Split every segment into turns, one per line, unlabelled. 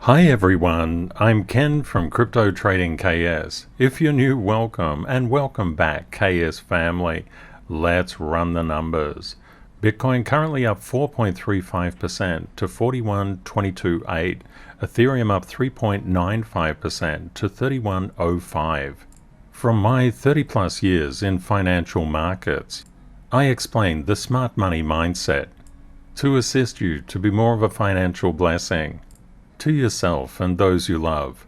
Hi everyone, I'm Ken from CryptoTradingKS. If you're new, welcome, and welcome back KS family. Let's run the numbers. Bitcoin currently up 4.35% to 41,228. Ethereum up 3.95% to 3105. From my 30 plus years in financial markets, I explained the smart money mindset to assist you to be more of a financial blessing to yourself and those you love,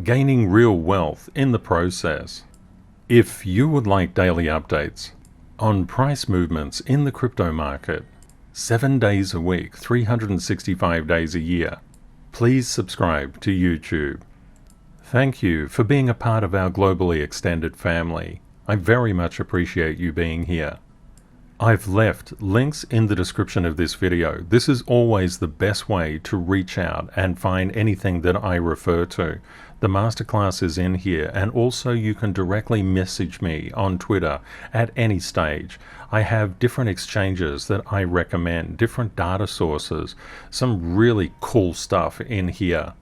gaining real wealth in the process. If you would like daily updates on price movements in the crypto market, 7 days a week, 365 days a year, please subscribe to YouTube. Thank you for being a part of our globally extended family. I very much appreciate you being here. I've left links in the description of this video. This is always the best way to reach out and find anything that I refer to. The masterclass is in here, and also you can directly message me on Twitter at any stage. I have different exchanges that I recommend, different data sources, some really cool stuff in here.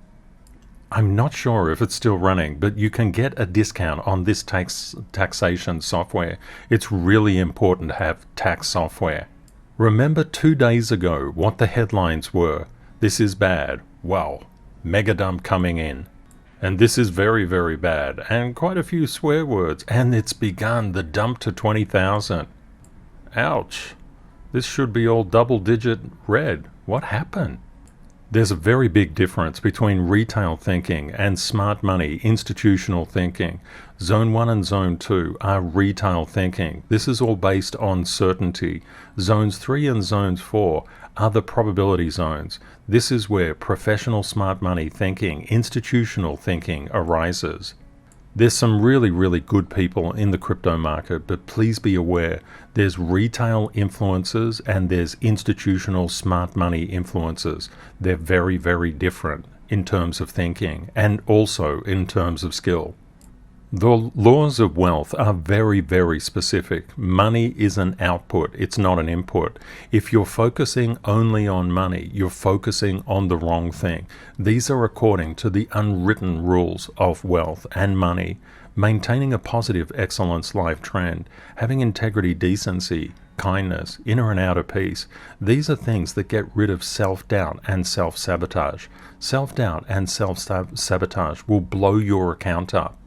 I'm not sure if it's still running, but you can get a discount on this taxation software. It's really important to have tax software. Remember 2 days ago what the headlines were? This is bad. Wow. Mega dump coming in. And this is very, very bad. And quite a few swear words. And it's begun the dump to 20,000. Ouch. This should be all double-digit red. What happened? There's a very big difference between retail thinking and smart money, institutional thinking. Zone 1 and Zone 2 are retail thinking. This is all based on certainty. Zones 3 and Zones 4 are the probability zones. This is where professional smart money thinking, institutional thinking arises. There's some really, really good people in the crypto market, but please be aware there's retail influencers and there's institutional smart money influencers. They're very, very different in terms of thinking and also in terms of skill. The laws of wealth are very, very specific. Money is an output, it's not an input. If you're focusing only on money, you're focusing on the wrong thing. These are according to the unwritten rules of wealth and money. Maintaining a positive excellence life trend, having integrity, decency, kindness, inner and outer peace. These are things that get rid of self-doubt and self-sabotage. Self-doubt and self-sabotage will blow your account up.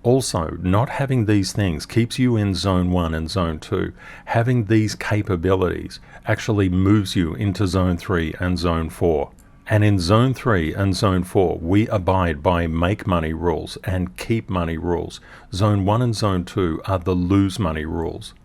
Also, not having these things keeps you in Zone 1 and Zone 2. Having these capabilities actually moves you into Zone 3 and Zone 4. And in Zone 3 and Zone 4, we abide by make money rules and keep money rules. Zone 1 and Zone 2 are the lose money rules.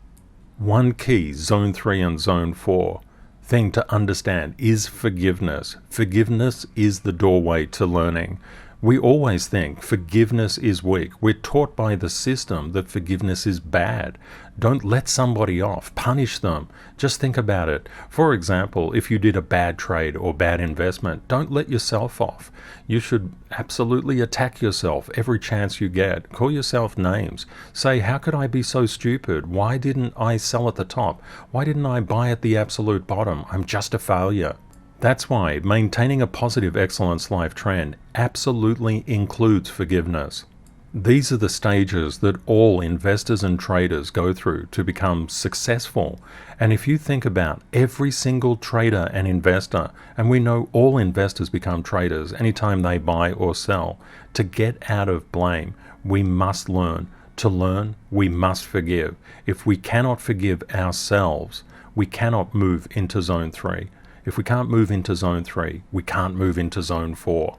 One key, Zone 3 and Zone 4, thing to understand is forgiveness. Forgiveness is the doorway to learning. We always think forgiveness is weak. We're taught by the system that forgiveness is bad. Don't let somebody off. Punish them. Just think about it. For example, if you did a bad trade or bad investment, don't let yourself off. You should absolutely attack yourself every chance you get. Call yourself names. Say, how could I be so stupid? Why didn't I sell at the top? Why didn't I buy at the absolute bottom? I'm just a failure. That's why maintaining a positive excellence life trend absolutely includes forgiveness. These are the stages that all investors and traders go through to become successful. And if you think about every single trader and investor, and we know all investors become traders anytime they buy or sell, to get out of blame, we must learn. To learn, we must forgive. If we cannot forgive ourselves, we cannot move into Zone 3. If we can't move into Zone 3, we can't move into Zone 4.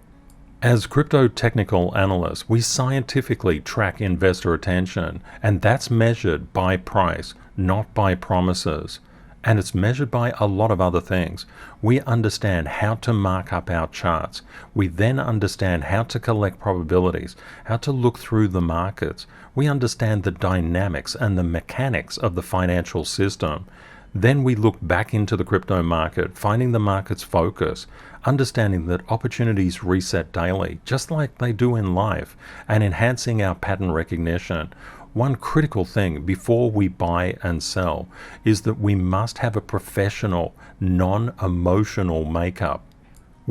As crypto technical analysts, we scientifically track investor attention, and that's measured by price, not by promises. And it's measured by a lot of other things. We understand how to mark up our charts. We then understand how to collect probabilities, how to look through the markets. We understand the dynamics and the mechanics of the financial system. Then we look back into the crypto market, finding the market's focus, understanding that opportunities reset daily, just like they do in life, and enhancing our pattern recognition. One critical thing before we buy and sell is that we must have a professional, non-emotional makeup.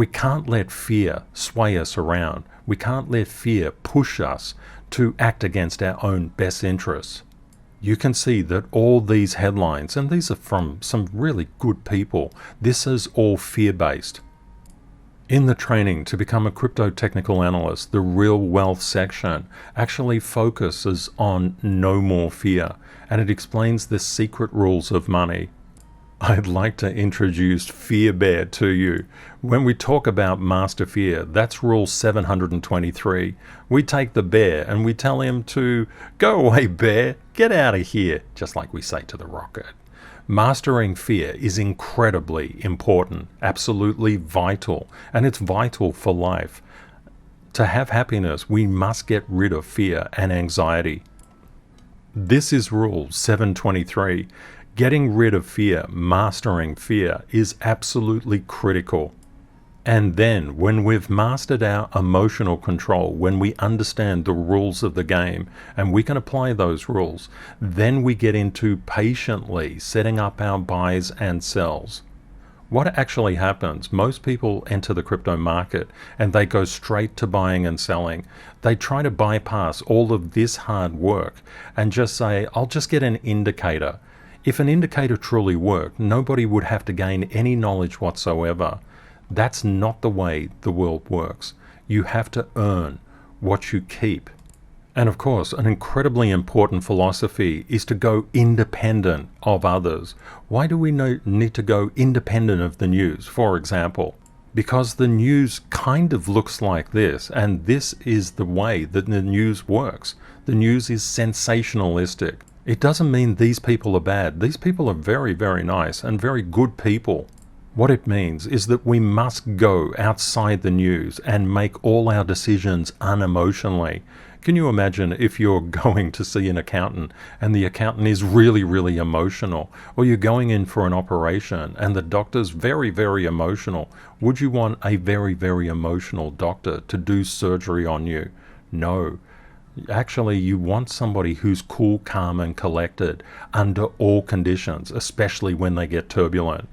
We can't let fear sway us around. We can't let fear push us to act against our own best interests. You can see that all these headlines, and these are from some really good people, this is all fear-based. In the training to become a crypto technical analyst, the real wealth section actually focuses on no more fear, and it explains the secret rules of money. I'd like to introduce Fear Bear to you. When we talk about master fear, that's rule 723. We take the bear and we tell him to go away, bear, get out of here, just like we say to the rocket. Mastering fear is incredibly important, absolutely vital, and it's vital for life. To have happiness, we must get rid of fear and anxiety. This is rule 723. Getting rid of fear, mastering fear, is absolutely critical. And then, when we've mastered our emotional control, when we understand the rules of the game, and we can apply those rules, then we get into patiently setting up our buys and sells. What actually happens, most people enter the crypto market and they go straight to buying and selling. They try to bypass all of this hard work and just say, I'll just get an indicator. If an indicator truly worked, nobody would have to gain any knowledge whatsoever. That's not the way the world works. You have to earn what you keep. And of course, an incredibly important philosophy is to go independent of others. Why do we need to go independent of the news, for example? Because the news kind of looks like this, and this is the way that the news works. The news is sensationalistic. It doesn't mean these people are bad. These people are very, very nice and very good people. What it means is that we must go outside the news and make all our decisions unemotionally. Can you imagine if you're going to see an accountant and the accountant is really, really emotional, or you're going in for an operation and the doctor's very, very emotional? Would you want a very, very emotional doctor to do surgery on you? No. Actually, you want somebody who's cool, calm, and collected under all conditions, especially when they get turbulent.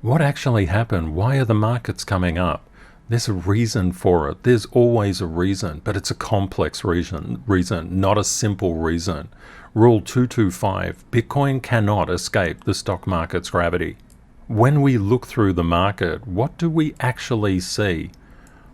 What actually happened? Why are the markets coming up? There's a reason for it. There's always a reason, but it's a complex reason, not a simple reason. Rule 225, Bitcoin cannot escape the stock market's gravity. When we look through the market, what do we actually see?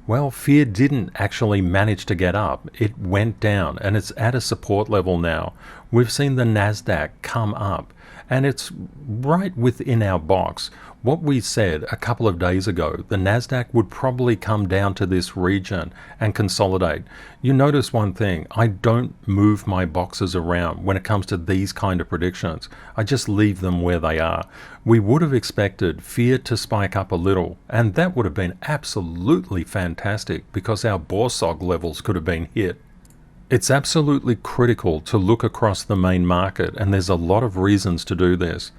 Well, fear didn't actually manage to get up. It went down and it's at a support level now. We've seen the NASDAQ come up and it's right within our box. What we said a couple of days ago, the NASDAQ would probably come down to this region and consolidate. You notice one thing, I don't move my boxes around when it comes to these kind of predictions. I just leave them where they are. We would have expected fear to spike up a little, and that would have been absolutely fantastic because our BORSOG levels could have been hit. It's absolutely critical to look across the main market, and there's a lot of reasons to do this.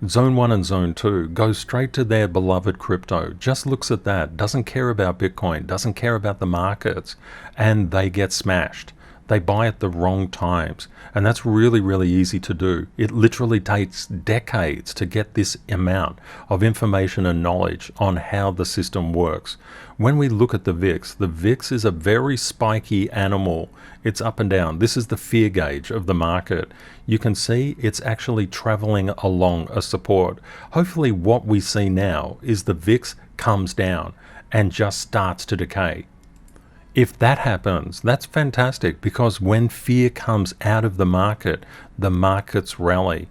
Zone 1 and Zone 2 go straight to their beloved crypto, just looks at that, doesn't care about Bitcoin, doesn't care about the markets, and they get smashed. They buy at the wrong times, and that's really, really easy to do. It literally takes decades to get this amount of information and knowledge on how the system works. When we look at the VIX is a very spiky animal. It's up and down. This is the fear gauge of the market. You can see it's actually traveling along a support. Hopefully what we see now is the VIX comes down and just starts to decay. If that happens, that's fantastic, because when fear comes out of the markets rally.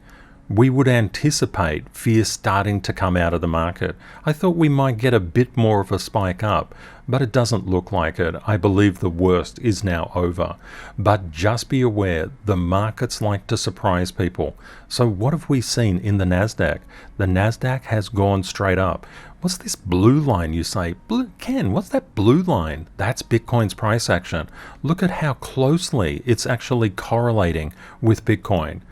We would anticipate fear starting to come out of the market. I thought we might get a bit more of a spike up, but it doesn't look like it. I believe the worst is now over. But just be aware, the markets like to surprise people. So what have we seen in the NASDAQ? The NASDAQ has gone straight up. What's this blue line, you say? Ken, what's that blue line? That's Bitcoin's price action. Look at how closely it's actually correlating with Bitcoin.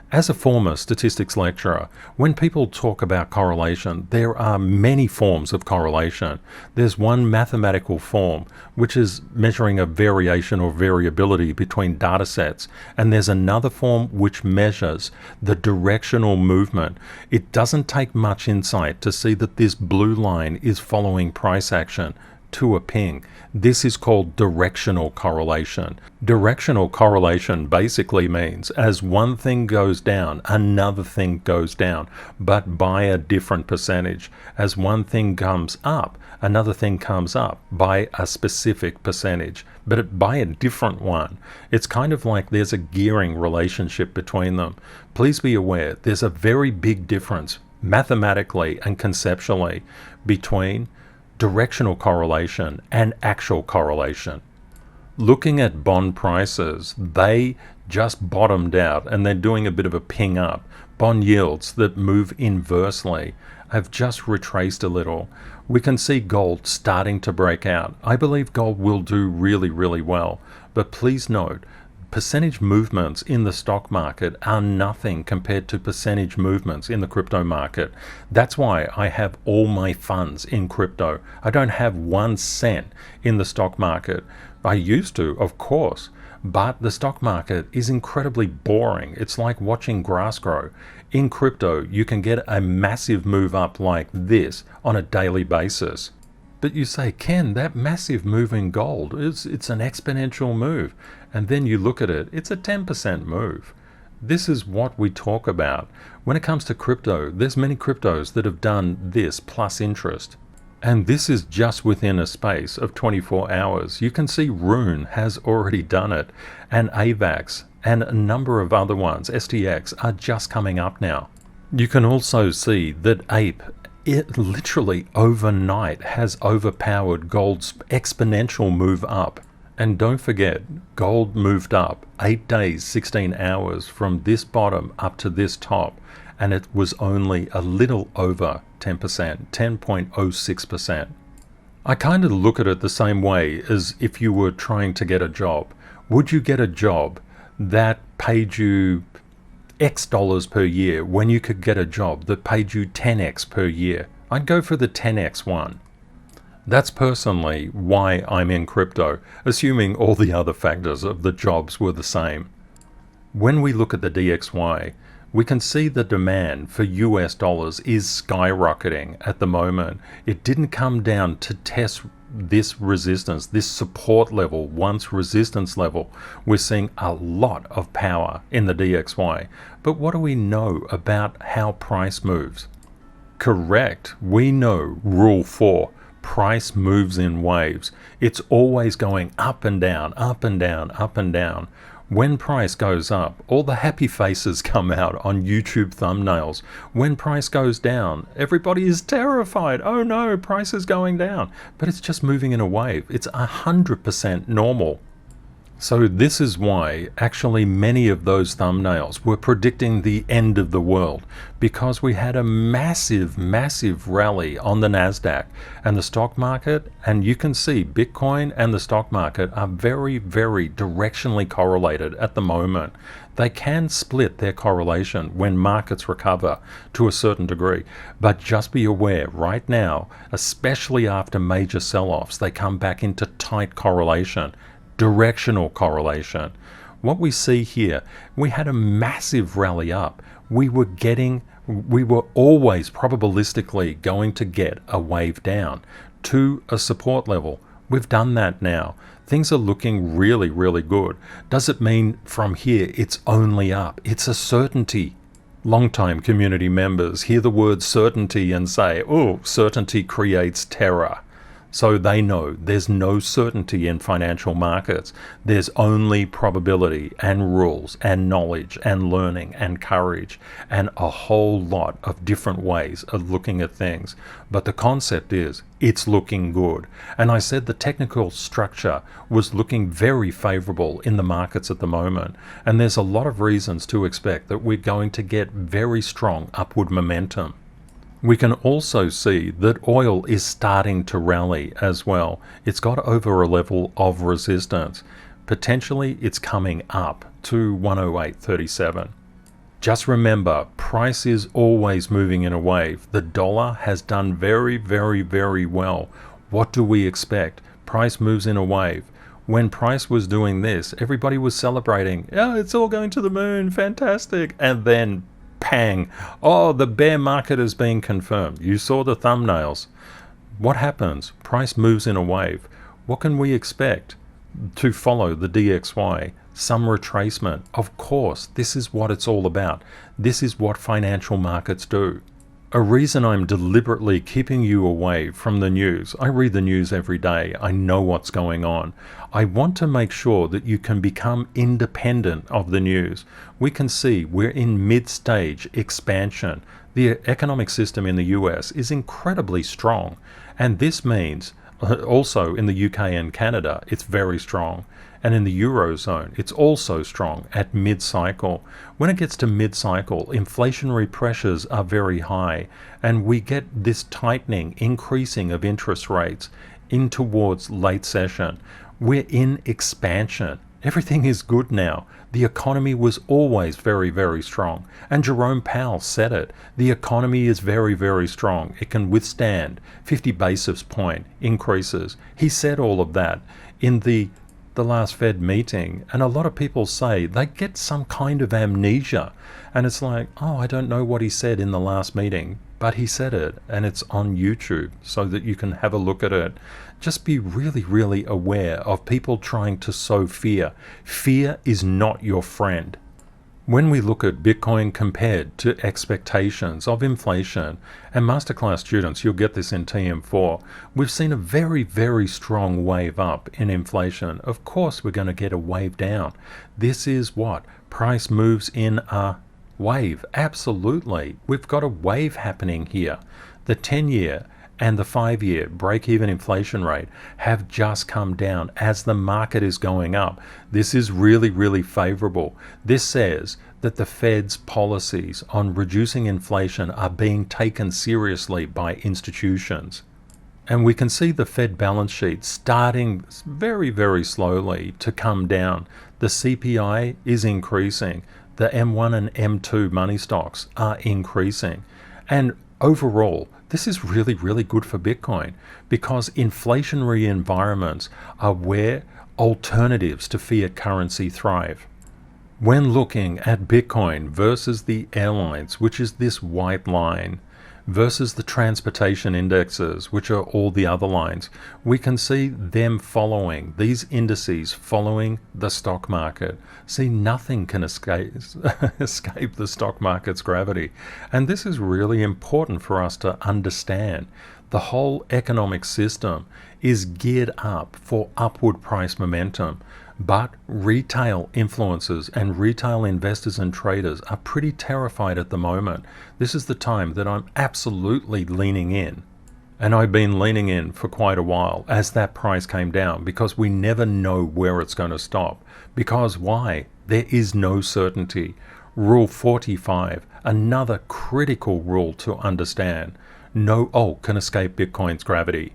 As a former statistics lecturer, when people talk about correlation, there are many forms of correlation. There's one mathematical form, which is measuring a variation or variability between data sets, and there's another form which measures the directional movement. It doesn't take much insight to see that this blue line is following price action to a ping. This is called directional correlation. Directional correlation basically means as one thing goes down, another thing goes down, but by a different percentage. As one thing comes up, another thing comes up by a specific percentage, but by a different one. It's kind of like there's a gearing relationship between them. Please be aware there's a very big difference mathematically and conceptually between directional correlation and actual correlation. Looking at bond prices, they just bottomed out and they're doing a bit of a ping up. Bond yields that move inversely have just retraced a little. We can see gold starting to break out. I believe gold will do really, really well, but please note, percentage movements in the stock market are nothing compared to percentage movements in the crypto market. That's why I have all my funds in crypto. I don't have 1 cent in the stock market. I used to, of course, but the stock market is incredibly boring. It's like watching grass grow. In crypto, you can get a massive move up like this on a daily basis. But you say, Ken, that massive move in gold, it's an exponential move. And then you look at it, it's a 10% move. This is what we talk about. When it comes to crypto, there's many cryptos that have done this plus interest. And this is just within a space of 24 hours. You can see Rune has already done it, and AVAX and a number of other ones, STX, are just coming up now. You can also see that Ape, it literally overnight has overpowered gold's exponential move up. And don't forget, gold moved up 8 days, 16 hours from this bottom up to this top, and it was only a little over 10%, 10.06%. I kind of look at it the same way as if you were trying to get a job. Would you get a job that paid you X dollars per year when you could get a job that paid you 10x per year? I'd go for the 10x one. That's personally why I'm in crypto, assuming all the other factors of the jobs were the same. When we look at the DXY, we can see the demand for US dollars is skyrocketing at the moment. It didn't come down to test this resistance, this support level, once resistance level. We're seeing a lot of power in the DXY. But what do we know about how price moves? Correct, we know Rule 4. Price moves in waves. It's always going up and down, up and down, up and down. When price goes up, all the happy faces come out on YouTube thumbnails. When price goes down, everybody is terrified. Oh no, price is going down. But it's just moving in a wave. It's 100% normal. So this is why actually many of those thumbnails were predicting the end of the world, because we had a massive, massive rally on the NASDAQ and the stock market, and you can see Bitcoin and the stock market are very, very directionally correlated at the moment. They can split their correlation when markets recover to a certain degree, but just be aware right now, especially after major sell-offs, they come back into tight correlation. Directional correlation. What we see here, we had a massive rally up. We were always probabilistically going to get a wave down to a support level. We've done that now. Things are looking really, really good. Does it mean from here it's only up? It's a certainty. Longtime community members hear the word certainty and say, oh, certainty creates terror. So they know there's no certainty in financial markets. There's only probability and rules and knowledge and learning and courage and a whole lot of different ways of looking at things. But the concept is it's looking good. And I said the technical structure was looking very favorable in the markets at the moment. And there's a lot of reasons to expect that we're going to get very strong upward momentum. We can also see that oil is starting to rally as well. It's got over a level of resistance. Potentially it's coming up to 108.37. Just remember, price is always moving in a wave. The dollar has done very, very, very well. What do we expect? Price moves in a wave. When price was doing this, everybody was celebrating. Oh, it's all going to the moon, fantastic. And then, pang, oh, the bear market is being confirmed. You saw the thumbnails. What happens? Price moves in a wave. What can we expect to follow the DXY? Some retracement. Of course, this is what it's all about. This is what financial markets do. A reason I'm deliberately keeping you away from the news. I read the news every day. I know what's going on. I want to make sure that you can become independent of the news. We can see we're in mid-stage expansion. The economic system in the US is incredibly strong. And this means also in the UK and Canada, it's very strong. And in the Eurozone, it's also strong at mid-cycle. When it gets to mid-cycle, inflationary pressures are very high, and we get this tightening, increasing of interest rates in towards late session. We're in expansion. Everything is good now. The economy was always very, very strong. And Jerome Powell said it. The economy is very, very strong. It can withstand 50 basis point increases. He said all of that in the last Fed meeting, and a lot of people say they get some kind of amnesia, and it's like, oh, I don't know what he said in the last meeting, but he said it, and it's on YouTube so that you can have a look at it. Just be really, really aware of people trying to sow fear. Fear is not your friend. When we look at Bitcoin compared to expectations of inflation, and Masterclass students, you'll get this in TM4, we've seen a very, very strong wave up in inflation. Of course, we're going to get a wave down. This is what? Price moves in a wave. Absolutely. We've got a wave happening here. The 10-year and the 5-year break-even inflation rate have just come down as the market is going up. This is really, really favorable. This says that the Fed's policies on reducing inflation are being taken seriously by institutions. And we can see the Fed balance sheet starting very, very slowly to come down. The CPI is increasing. The M1 and M2 money stocks are increasing. And overall, this is really, really good for Bitcoin because inflationary environments are where alternatives to fiat currency thrive. When looking at Bitcoin versus the airlines, which is this white line, versus the transportation indexes, which are all the other lines, we can see them following, these indices following the stock market. See, nothing can escape the stock market's gravity. And this is really important for us to understand. The whole economic system is geared up for upward price momentum. But retail influencers and retail investors and traders are pretty terrified at the moment. This is the time that I'm absolutely leaning in. And I've been leaning in for quite a while as that price came down because we never know where it's going to stop. Because why? There is no certainty. Rule 45, another critical rule to understand. No alt can escape Bitcoin's gravity.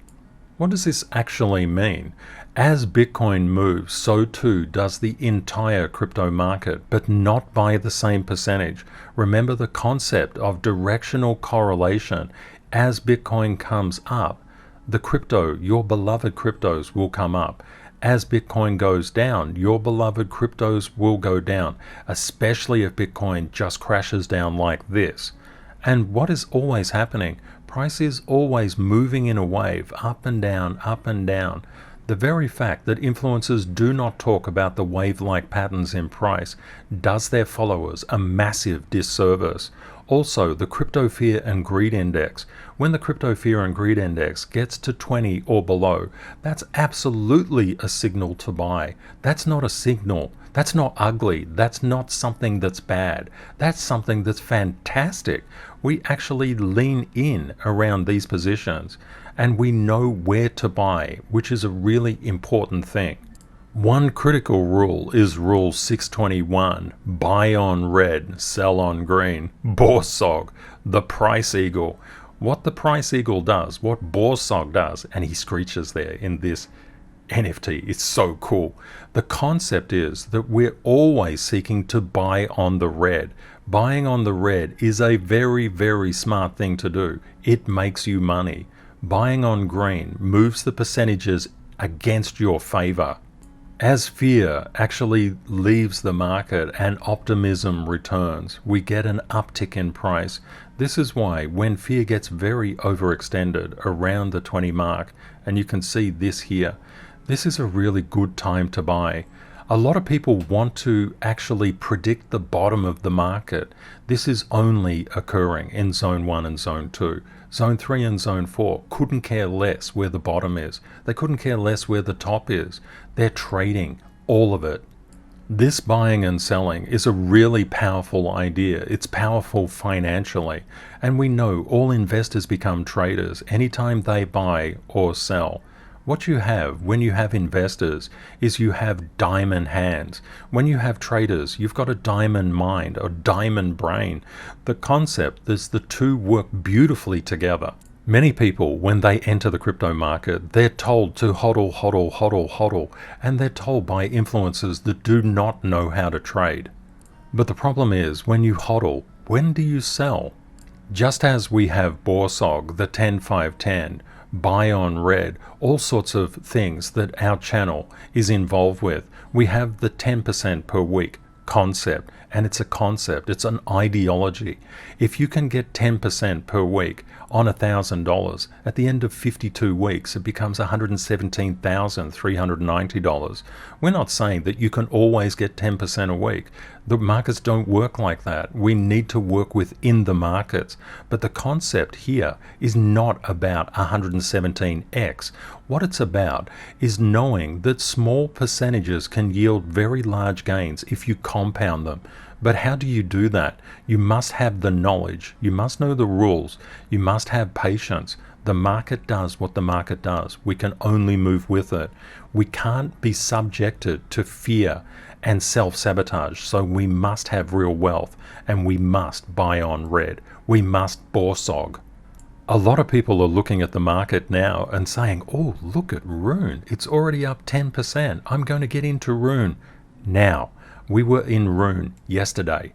What does this actually mean? As Bitcoin moves, so too does the entire crypto market, but not by the same percentage. Remember the concept of directional correlation. As Bitcoin comes up, the crypto, your beloved cryptos will come up. As Bitcoin goes down, your beloved cryptos will go down, especially if Bitcoin just crashes down like this. And what is always happening? Price is always moving in a wave, up and down, up and down. The very fact that influencers do not talk about the wave-like patterns in price does their followers a massive disservice. Also, the Crypto Fear and Greed Index. When the Crypto Fear and Greed Index gets to 20 or below, that's absolutely a signal to buy. That's not a signal. That's not ugly. That's not something that's bad. That's something that's fantastic. We actually lean in around these positions and we know where to buy, which is a really important thing. One critical rule is Rule 621, buy on red, sell on green. BORSOG, the price eagle. What the price eagle does, what BORSOG does, and he screeches there in this NFT. It's so cool. The concept is that we're always seeking to buy on the red. Buying on the red is a very, very smart thing to do. It makes you money. Buying on green moves the percentages against your favor. As fear actually leaves the market and optimism returns, we get an uptick in price. This is why when fear gets very overextended around the 20 mark, and you can see this here, this is a really good time to buy. A lot of people want to actually predict the bottom of the market. This is only occurring in Zone 1 and Zone 2. Zone 3 and Zone 4 couldn't care less where the bottom is. They couldn't care less where the top is. They're trading all of it. This buying and selling is a really powerful idea. It's powerful financially. And we know all investors become traders anytime they buy or sell. What you have when you have investors is you have diamond hands. When you have traders, you've got a diamond mind, a diamond brain. The concept is the two work beautifully together. Many people, when they enter the crypto market, they're told to hodl, hodl, hodl, hodl, and they're told by influencers that do not know how to trade. But the problem is, when you hodl, when do you sell? Just as we have BORSOG, the 10-5-10, buy on red, all sorts of things that our channel is involved with. We have the 10% per week concept, and it's a concept, it's an ideology. If you can get 10% per week on $1,000, at the end of 52 weeks, it becomes $117,390. We're not saying that you can always get 10% a week. The markets don't work like that. We need to work within the markets. But the concept here is not about 117x. What it's about is knowing that small percentages can yield very large gains if you compound them. But how do you do that? You must have the knowledge. You must know the rules. You must have patience. The market does what the market does. We can only move with it. We can't be subjected to fear and self-sabotage. So we must have real wealth, and we must buy on red. We must BORSOG. A lot of people are looking at the market now and saying, oh, look at Rune. It's already up 10%. I'm going to get into Rune now. We were in Rune yesterday,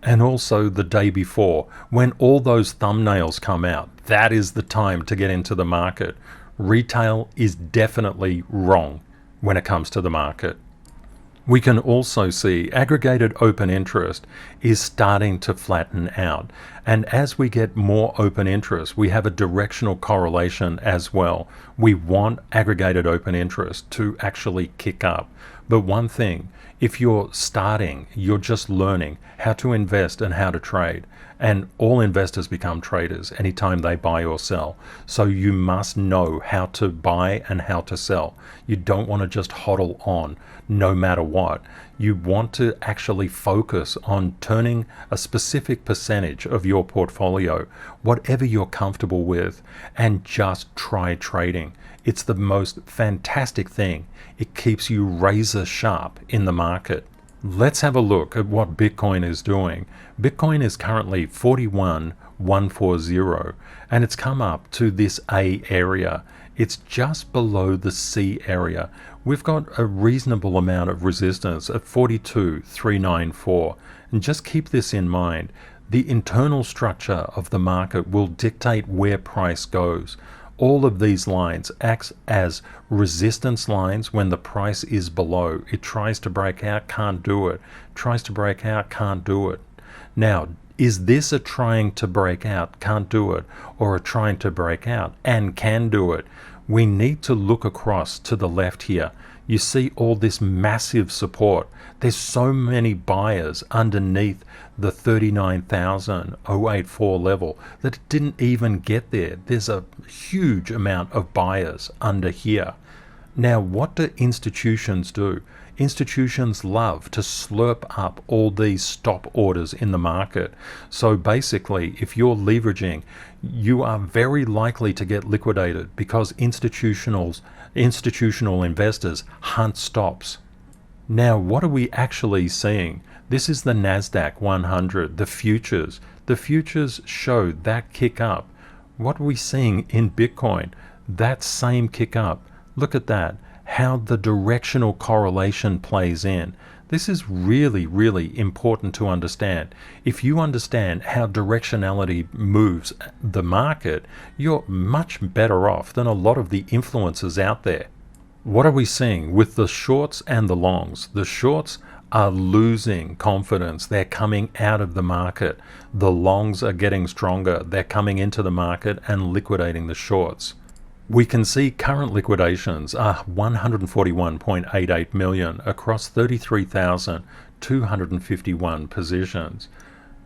and also the day before. When all those thumbnails come out, that is the time to get into the market. Retail is definitely wrong when it comes to the market. We can also see aggregated open interest is starting to flatten out. And as we get more open interest, we have a directional correlation as well. We want aggregated open interest to actually kick up. But one thing, if you're starting, you're just learning how to invest and how to trade. And all investors become traders anytime they buy or sell. So you must know how to buy and how to sell. You don't want to just hodl on no matter what. You want to actually focus on turning a specific percentage of your portfolio, whatever you're comfortable with, and just try trading. It's the most fantastic thing. It keeps you razor sharp in the market. Let's have a look at what Bitcoin is doing. Bitcoin is currently 41,140, and it's come up to this A area. It's just below the C area. We've got a reasonable amount of resistance at 42,394. And just keep this in mind. The internal structure of the market will dictate where price goes. All of these lines act as resistance lines when the price is below. It tries to break out, can't do it. Tries to break out, can't do it. Now, is this a trying to break out, can't do it, or a trying to break out and can do it? We need to look across to the left here. You see all this massive support. There's so many buyers underneath the 39,084 level that it didn't even get there. There's a huge amount of buyers under here. Now, what do institutions do? Institutions love to slurp up all these stop orders in the market. So basically, if you're leveraging, you are very likely to get liquidated because institutional investors hunt stops. Now, what are we actually seeing? This is the NASDAQ 100, the futures. The futures show that kick up. What are we seeing in Bitcoin? That same kick up. Look at that. how the directional correlation plays in. This is really, really important to understand. If you understand how directionality moves the market, you're much better off than a lot of the influencers out there. What are we seeing with the shorts and the longs? The shorts are losing confidence. They're coming out of the market. The longs are getting stronger. They're coming into the market and liquidating the shorts. We can see current liquidations are 141.88 million across 33,251 positions.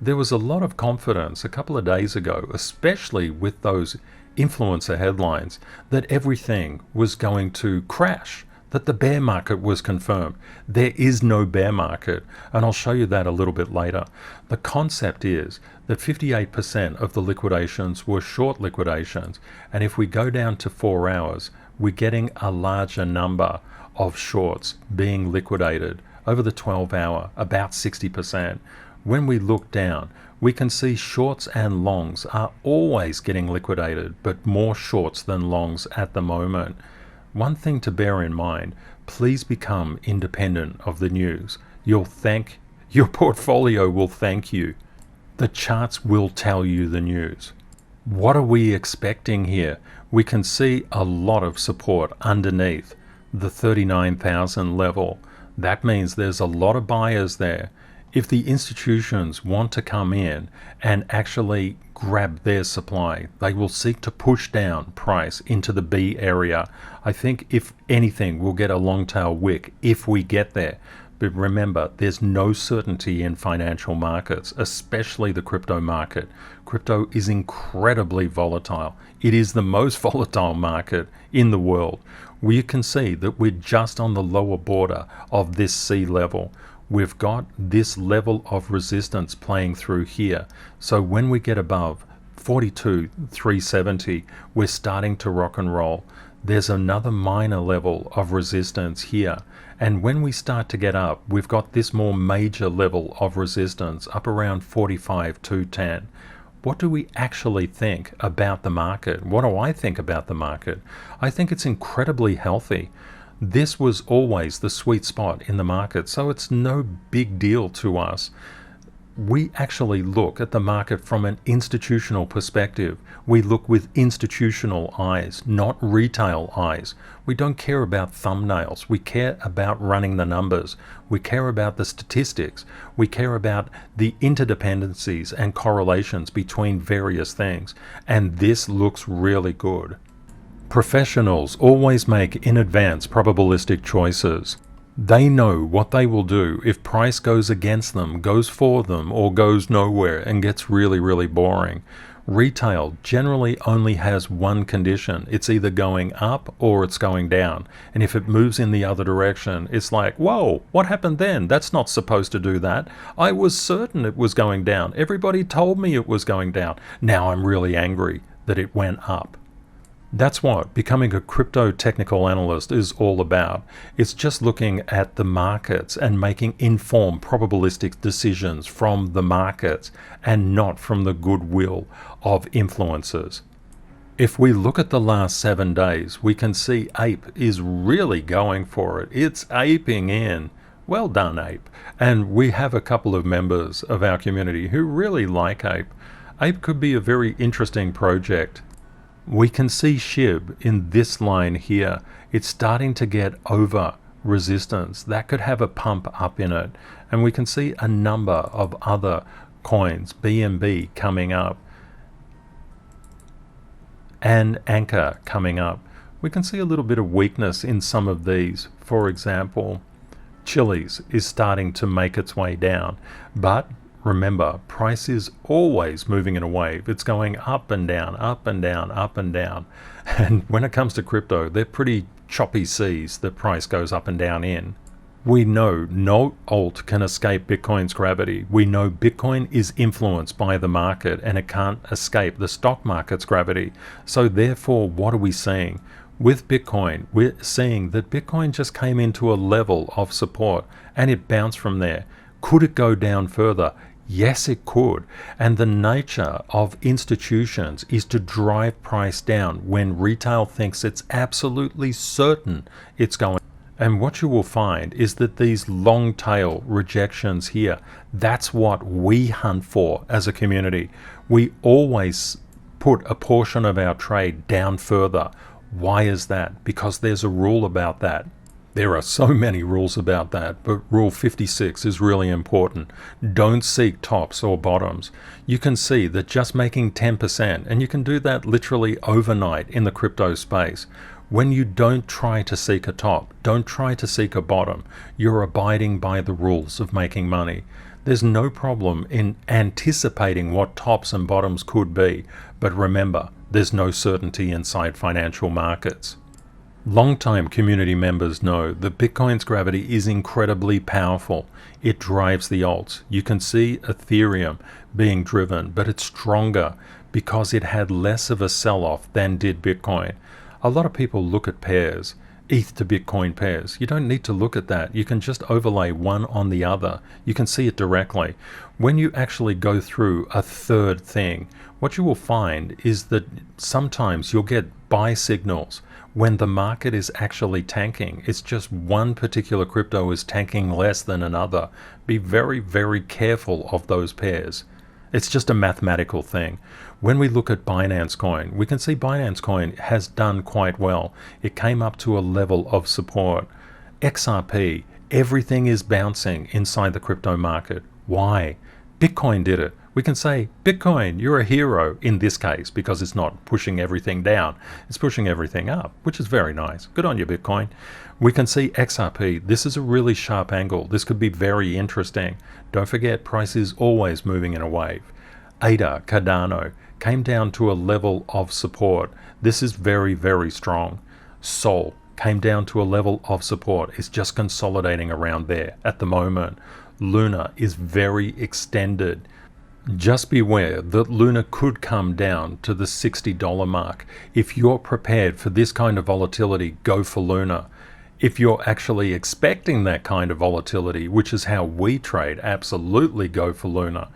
There was a lot of confidence a couple of days ago, especially with those influencer headlines, that everything was going to crash, that the bear market was confirmed. There is no bear market, and I'll show you that a little bit later. The concept is that 58% of the liquidations were short liquidations, and if we go down to 4 hours, we're getting a larger number of shorts being liquidated. Over the 12-hour, about 60%. When we look down, we can see shorts and longs are always getting liquidated, but more shorts than longs at the moment. One thing to bear in mind, please become independent of the news. Your portfolio will thank you. The charts will tell you the news. What are we expecting here? We can see a lot of support underneath the 39,000 level. That means there's a lot of buyers there. If the institutions want to come in and actually grab their supply, they will seek to push down price into the B area. I think if anything, we'll get a long tail wick if we get there. But remember, there's no certainty in financial markets, especially the crypto market. Crypto is incredibly volatile. It is the most volatile market in the world. You can see that we're just on the lower border of this C level. We've got this level of resistance playing through here. So when we get above 42,370, we're starting to rock and roll. There's another minor level of resistance here. And when we start to get up, we've got this more major level of resistance up around 45,210. What do we actually think about the market? What do I think about the market? I think it's incredibly healthy. This was always the sweet spot in the market, so it's no big deal to us. We actually look at the market from an institutional perspective. We look with institutional eyes, not retail eyes. We don't care about thumbnails. We care about running the numbers. We care about the statistics. We care about the interdependencies and correlations between various things. And this looks really good. Professionals always make in advance probabilistic choices. They know what they will do if price goes against them, goes for them, or goes nowhere and gets really, really boring. Retail generally only has one condition. It's either going up or it's going down. And if it moves in the other direction, it's like, whoa, what happened then? That's not supposed to do that. I was certain it was going down. Everybody told me it was going down. Now I'm really angry that it went up. That's what becoming a crypto technical analyst is all about. It's just looking at the markets and making informed probabilistic decisions from the markets and not from the goodwill of influencers. If we look at the last 7 days, we can see Ape is really going for it. It's aping in. Well done, Ape. And we have a couple of members of our community who really like Ape. Ape could be a very interesting project. We can see SHIB in this line here. It's starting to get over resistance. That could have a pump up in it. And we can see a number of other coins, BNB coming up, and Anchor coming up. We can see a little bit of weakness in some of these. For example, Chili's is starting to make its way down. But remember, price is always moving in a wave. It's going up and down, up and down, up and down. And when it comes to crypto, they're pretty choppy seas that price goes up and down in. We know no alt can escape Bitcoin's gravity. We know Bitcoin is influenced by the market and it can't escape the stock market's gravity. So therefore, what are we seeing? With Bitcoin, we're seeing that Bitcoin just came into a level of support and it bounced from there. Could it go down further? Yes, it could. And the nature of institutions is to drive price down when retail thinks it's absolutely certain it's going. And what you will find is that these long tail rejections here, that's what we hunt for as a community. We always put a portion of our trade down further. Why is that? Because there's a rule about that. There are so many rules about that, but rule 56 is really important. Don't seek tops or bottoms. You can see that just making 10%, and you can do that literally overnight in the crypto space. When you don't try to seek a top, don't try to seek a bottom, you're abiding by the rules of making money. There's no problem in anticipating what tops and bottoms could be, but remember, there's no certainty inside financial markets. Longtime community members know that Bitcoin's gravity is incredibly powerful. It drives the alts. You can see Ethereum being driven, but it's stronger because it had less of a sell-off than did Bitcoin. A lot of people look at pairs, ETH to Bitcoin pairs. You don't need to look at that. You can just overlay one on the other. You can see it directly. When you actually go through a third thing, what you will find is that sometimes you'll get buy signals when the market is actually tanking. It's just one particular crypto is tanking less than another. Be very, very careful of those pairs. It's just a mathematical thing. When we look at Binance Coin, we can see Binance Coin has done quite well. It came up to a level of support. XRP, everything is bouncing inside the crypto market. Why? Bitcoin did it. We can say, Bitcoin, you're a hero in this case because it's not pushing everything down. It's pushing everything up, which is very nice. Good on you, Bitcoin. We can see XRP. This is a really sharp angle. This could be very interesting. Don't forget, price is always moving in a wave. ADA, Cardano, came down to a level of support. This is very, very strong. Sol came down to a level of support. It's just consolidating around there at the moment. Luna is very extended. Just beware that Luna could come down to the $60 mark. If you're prepared for this kind of volatility, go for Luna. If you're actually expecting that kind of volatility, which is how we trade, absolutely go for Luna.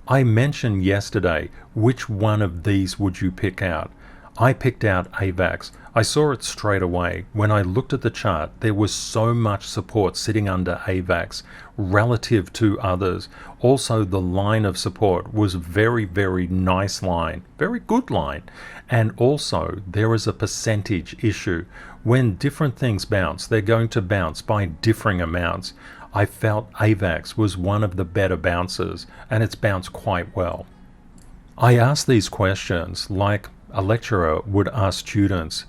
I mentioned yesterday, which one of these would you pick out? I picked out AVAX. I saw it straight away. When I looked at the chart, there was so much support sitting under AVAX relative to others. Also, the line of support was very, very nice line, very good line. And also, there is a percentage issue. When different things bounce, they're going to bounce by differing amounts. I felt AVAX was one of the better bouncers, and it's bounced quite well. I asked these questions like a lecturer would ask students.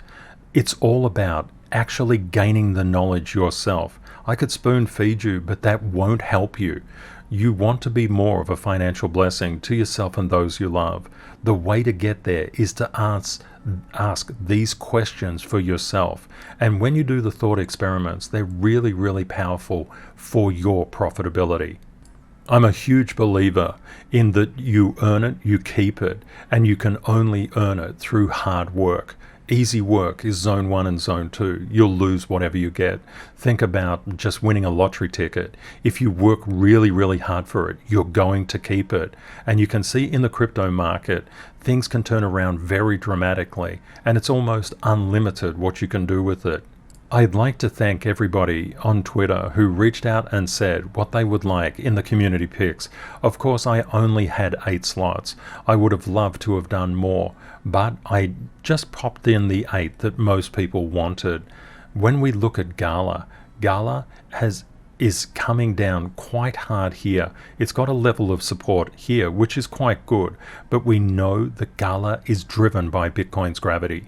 It's all about actually gaining the knowledge yourself. I could spoon feed you, but that won't help you. You want to be more of a financial blessing to yourself and those you love. The way to get there is to ask these questions for yourself. And when you do the thought experiments, they're really, really powerful for your profitability. I'm a huge believer in that you earn it, you keep it, and you can only earn it through hard work. Easy work is zone 1 and zone 2. You'll lose whatever you get. Think about just winning a lottery ticket. If you work really, really hard for it, you're going to keep it. And you can see in the crypto market, things can turn around very dramatically, and it's almost unlimited what you can do with it. I'd like to thank everybody on Twitter who reached out and said what they would like in the community picks. Of course, I only had 8 slots. I would have loved to have done more, but I just popped in the 8 that most people wanted. When we look at Gala is coming down quite hard here. It's got a level of support here, which is quite good, but we know that Gala is driven by Bitcoin's gravity.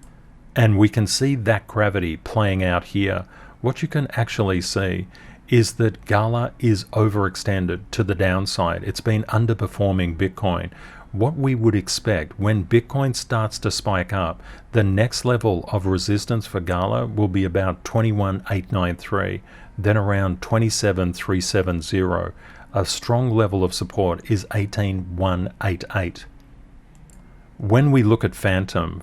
And we can see that gravity playing out here. What you can actually see is that Gala is overextended to the downside. It's been underperforming Bitcoin. What we would expect when Bitcoin starts to spike up, the next level of resistance for Gala will be about 21,893, then around 27,370. A strong level of support is 18,188. When we look at Phantom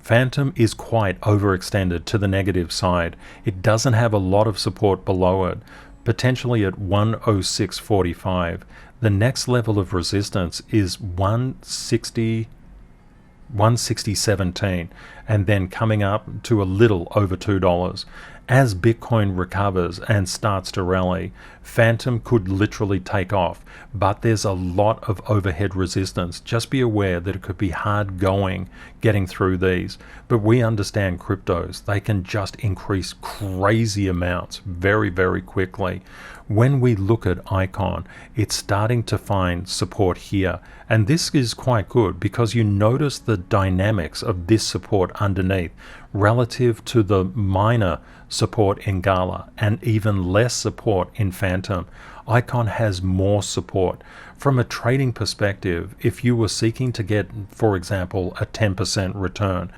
is quite overextended to the negative side. It doesn't have a lot of support below it, potentially at 106.45. The next level of resistance is 160.17, and then coming up to a little over $2. As Bitcoin recovers and starts to rally, Phantom could literally take off, but there's a lot of overhead resistance. Just be aware that it could be hard going getting through these, but we understand cryptos. They can just increase crazy amounts very, very quickly. When we look at Icon, it's starting to find support here, and this is quite good because you notice the dynamics of this support underneath relative to the minor support in Gala and even less support in Phantom. Icon has more support. From a trading perspective, if you were seeking to get, for example, a 10% return,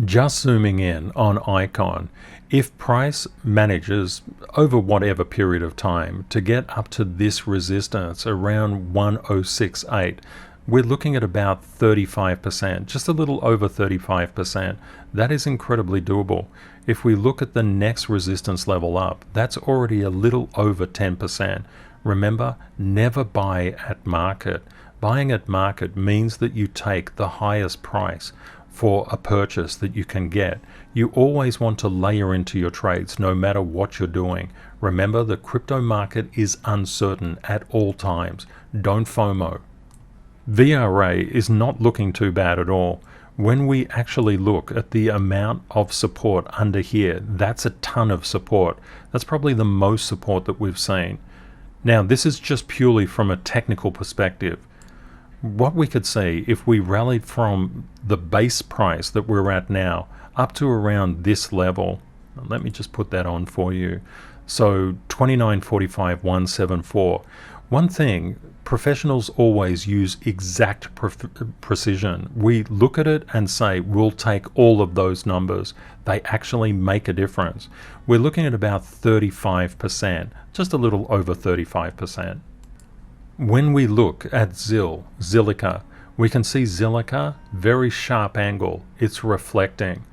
just zooming in on Icon, if price manages over whatever period of time to get up to this resistance around 106.8, we're looking at about 35%, just a little over 35%. That is incredibly doable. If we look at the next resistance level up, that's already a little over 10%. Remember, never buy at market. Buying at market means that you take the highest price for a purchase that you can get. You always want to layer into your trades no matter what you're doing. Remember, the crypto market is uncertain at all times. Don't FOMO. VRA is not looking too bad at all. When we actually look at the amount of support under here, that's a ton of support. That's probably the most support that we've seen. Now, this is just purely from a technical perspective. What we could see if we rallied from the base price that we're at now up to around this level, let me just put that on for you. So 29.45.174. One thing, professionals always use exact precision. We look at it and say, we'll take all of those numbers. They actually make a difference. We're looking at about 35%, just a little over 35%. When we look at Zilliqa, we can see Zilliqa, very sharp angle. It's reflecting.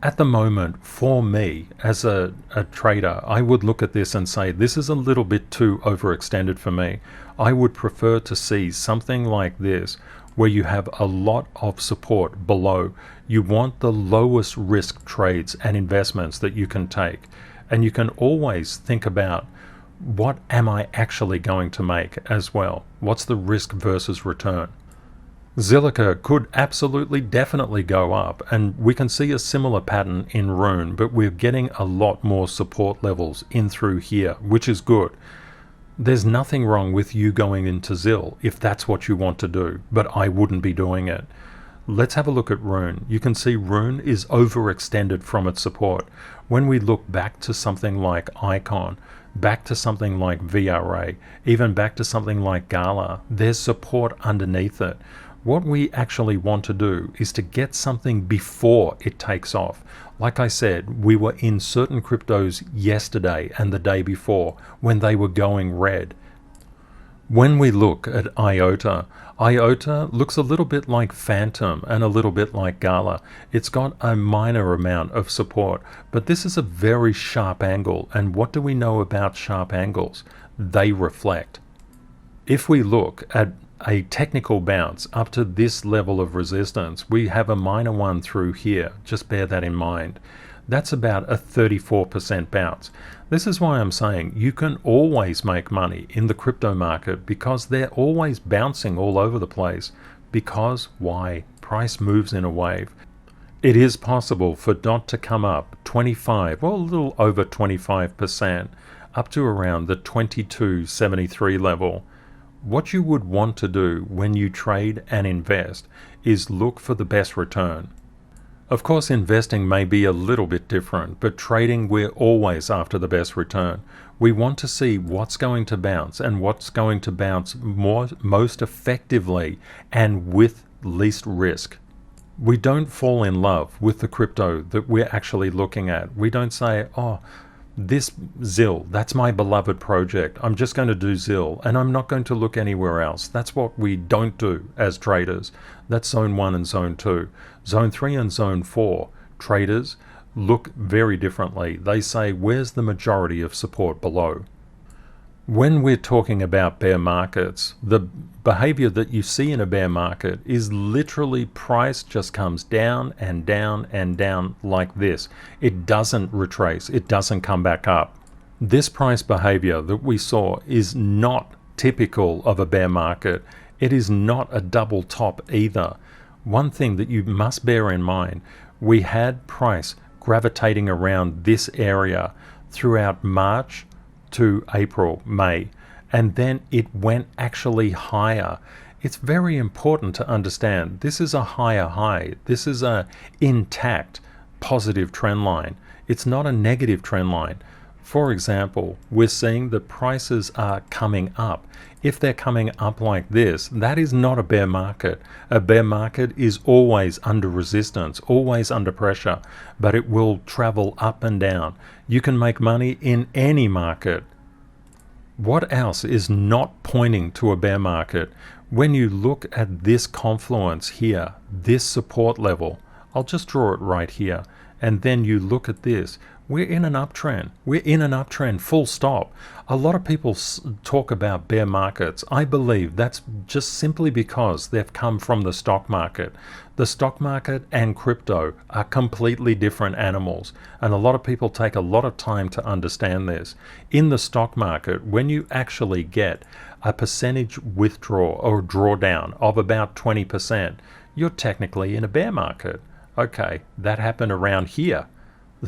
At the moment, for me, as a trader, I would look at this and say, this is a little bit too overextended for me. I would prefer to see something like this, where you have a lot of support below. You want the lowest risk trades and investments that you can take. And you can always think about, what am I actually going to make as well? What's the risk versus return? Zilliqa could absolutely definitely go up, and we can see a similar pattern in Rune, but we're getting a lot more support levels in through here, which is good. There's nothing wrong with you going into Zil if that's what you want to do, but I wouldn't be doing it. Let's have a look at Rune. You can see Rune is overextended from its support. When we look back to something like Icon, back to something like VRA, even back to something like Gala, there's support underneath it. What we actually want to do is to get something before it takes off. Like I said, we were in certain cryptos yesterday and the day before when they were going red. When we look at IOTA, IOTA looks a little bit like Phantom and a little bit like Gala. It's got a minor amount of support, but this is a very sharp angle. And what do we know about sharp angles? They reflect. If we look at a technical bounce up to this level of resistance, we have a minor one through here. Just bear that in mind. That's about a 34% bounce. This is why I'm saying you can always make money in the crypto market, because they're always bouncing all over the place. Because why? Price moves in a wave. It is possible for DOT to come up 25, well, a little over 25%, up to around the 22.73 level. What you would want to do when you trade and invest is look for the best return. Of course, investing may be a little bit different, but trading, we're always after the best return. We want to see what's going to bounce and what's going to bounce most effectively and with least risk. We don't fall in love with the crypto that we're actually looking at. We don't say, oh, this ZIL, that's my beloved project. I'm just going to do ZIL and I'm not going to look anywhere else. That's what we don't do as traders. That's zone 1 and zone 2. Zone 3 and zone 4, traders look very differently. They say, where's the majority of support below? When we're talking about bear markets, the behavior that you see in a bear market is literally price just comes down and down and down like this. It doesn't retrace, it doesn't come back up. This price behavior that we saw is not typical of a bear market. It is not a double top either. One thing that you must bear in mind, we had price gravitating around this area throughout March to April, May, and then it went actually higher. It's very important to understand this is a higher high. This is a intact positive trend line. It's not a negative trend line. For example, we're seeing the prices are coming up. If they're coming up like this, that is not a bear market. A bear market is always under resistance, always under pressure, but it will travel up and down. You can make money in any market. What else is not pointing to a bear market? When you look at this confluence here, this support level, I'll just draw it right here, and then you look at this. We're in an uptrend. We're in an uptrend, full stop. A lot of people talk about bear markets. I believe that's just simply because they've come from the stock market. The stock market and crypto are completely different animals, and a lot of people take a lot of time to understand this. In the stock market, when you actually get a percentage withdrawal or drawdown of about 20%, you're technically in a bear market. Okay, that happened around here.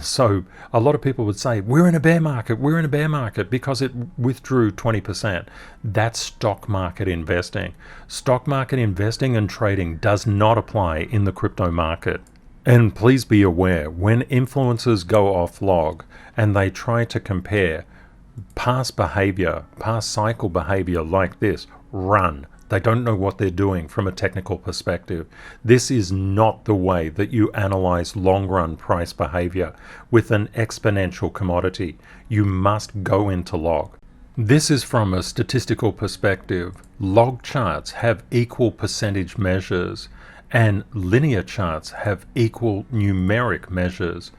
So a lot of people would say, we're in a bear market because it withdrew 20%. That's stock market investing. Stock market investing and trading does not apply in the crypto market. And please be aware, when influencers go off log and they try to compare past behavior, past cycle behavior like this, run. They don't know what they're doing from a technical perspective. This is not the way that you analyze long-run price behavior with an exponential commodity. You must go into log. This is from a statistical perspective. Log charts have equal percentage measures and linear charts have equal numeric measures.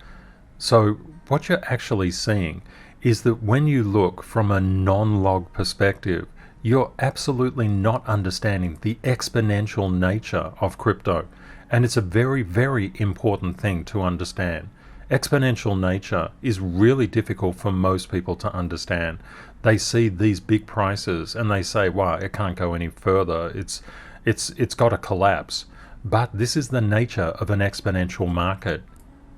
So what you're actually seeing is that when you look from a non-log perspective, you're absolutely not understanding the exponential nature of crypto. And it's a very, very important thing to understand. Exponential nature is really difficult for most people to understand. They see these big prices and they say, wow, it can't go any further. It's got to collapse. But this is the nature of an exponential market.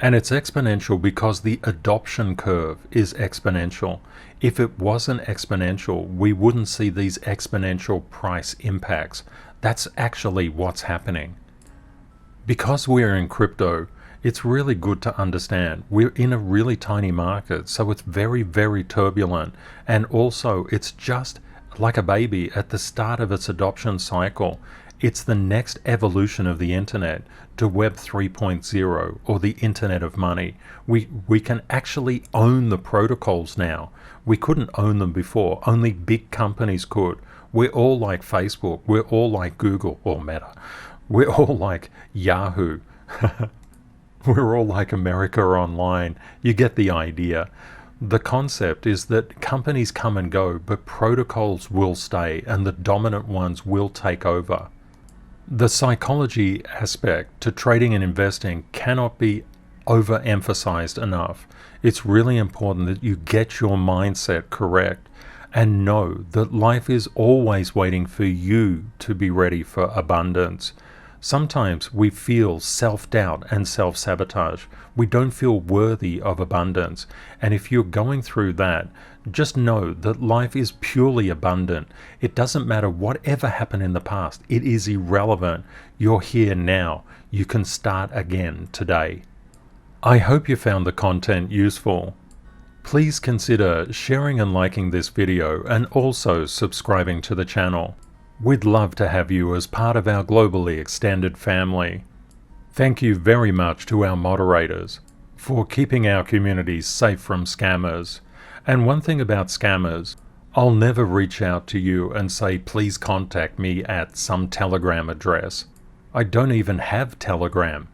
And it's exponential because the adoption curve is exponential. If it wasn't exponential, we wouldn't see these exponential price impacts. That's actually what's happening. Because we're in crypto, it's really good to understand. We're in a really tiny market, so it's very, very turbulent. And also, it's just like a baby at the start of its adoption cycle. It's the next evolution of the internet to Web 3.0 or the Internet of Money. We can actually own the protocols now. We couldn't own them before. Only big companies could. We're all like Facebook. We're all like Google or Meta. We're all like Yahoo. We're all like America Online. You get the idea. The concept is that companies come and go, but protocols will stay and the dominant ones will take over. The psychology aspect to trading and investing cannot be overemphasized enough. It's really important that you get your mindset correct and know that life is always waiting for you to be ready for abundance. Sometimes we feel self-doubt and self-sabotage. We don't feel worthy of abundance. And if you're going through that, just know that life is purely abundant. It doesn't matter whatever happened in the past. It is irrelevant. You're here now. You can start again today. I hope you found the content useful. Please consider sharing and liking this video and also subscribing to the channel. We'd love to have you as part of our globally extended family. Thank you very much to our moderators for keeping our communities safe from scammers. And one thing about scammers, I'll never reach out to you and say, please contact me at some Telegram address. I don't even have Telegram.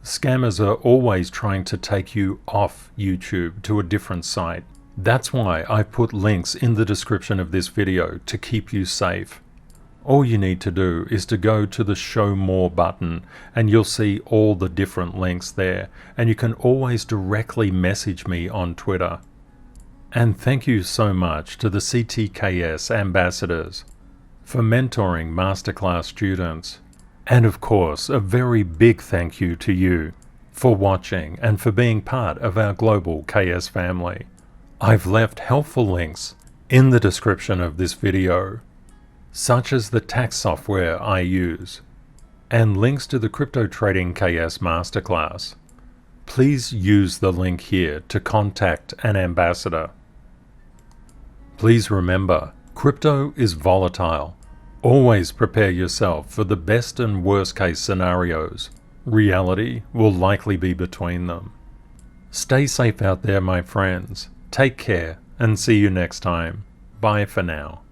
Scammers are always trying to take you off YouTube to a different site. That's why I've put links in the description of this video to keep you safe. All you need to do is to go to the Show More button and you'll see all the different links there, and you can always directly message me on Twitter. And thank you so much to the CTKS ambassadors for mentoring masterclass students. And of course, a very big thank you to you for watching and for being part of our global KS family. I've left helpful links in the description of this video, such as the tax software I use, and links to the CryptoTradingKS Masterclass. Please use the link here to contact an ambassador. Please remember, crypto is volatile. Always prepare yourself for the best and worst case scenarios. Reality will likely be between them. Stay safe out there, my friends. Take care and see you next time. Bye for now.